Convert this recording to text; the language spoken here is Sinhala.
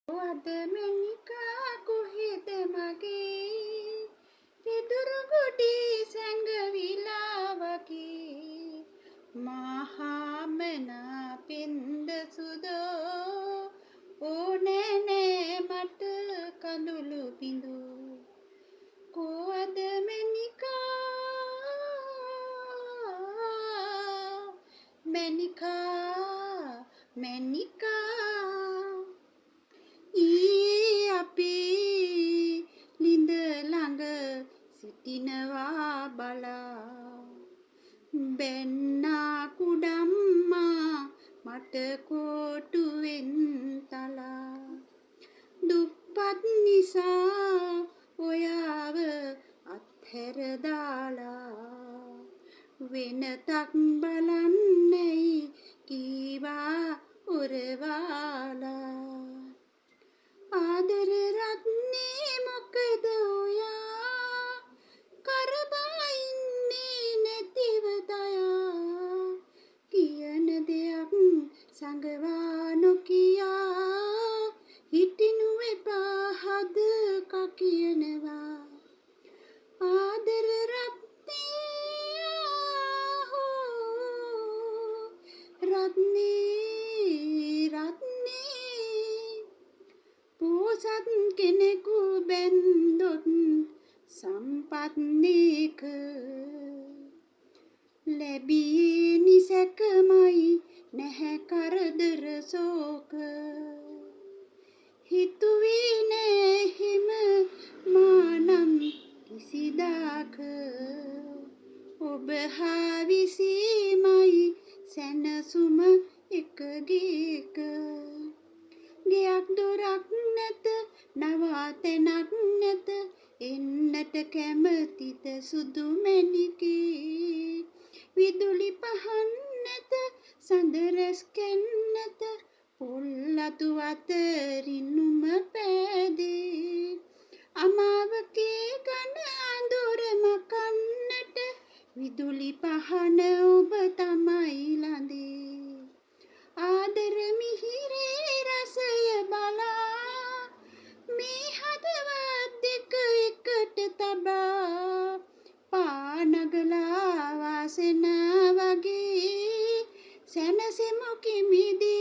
අද මැනිකා කොහෙද මගේ රිදුරු ගොඩි සැඟවිලා වගේ මහා මනාපෙන්ද සුදෝ ඕනෑ නෑ මට කඳුළු බිඳු කෝ අද මැනිකා මැනිකා ඊ අපි ලිඳ ළඟ සිටිනවා බලා බැන්නා කුඩම්මා මට කොටුවෙන් තලා දුප්පත් නිසා ඔයාව අත්හැර දාලා වෙනතක් බලන්නයි කීවා උරවාලා ආදර රත්නේ මොකද ඔයා කරබා ඉන්නේ නැතිව දයා කියන දෙයක් සංගවා නොකියා හිටිනු එපා හද කකියනවා ආදර රත්නේ රත්නේ පෝසත් කෙනෙකු බැන්දොත් සම්පත් නේක ලැබී නිසැකමයි නැහැ කරදර සෝක හිතුවේ නෑ හිම මානම් කිසිදාක ඔබ හා විසීමයි සැනසුම එක ගීක ගෙයක් දොරක් නැත නවාතැනක් නැත එන්නට කැමතිත සුදු මැණිකේ විදුලි පහන් නැත සඳ රැස් කැන්නැත පොල් අතු අතරිනුම පෑදේ අමාවකේ ගන අඳුරම කන්නට විදුලි පහන ඔබ තමයි ළඳේ ආදර මිහිරේ රසය බලා මේ හදවත් දෙක එකට තබා පානගලා වාසනා වගේ සැනසෙමු කිමිදී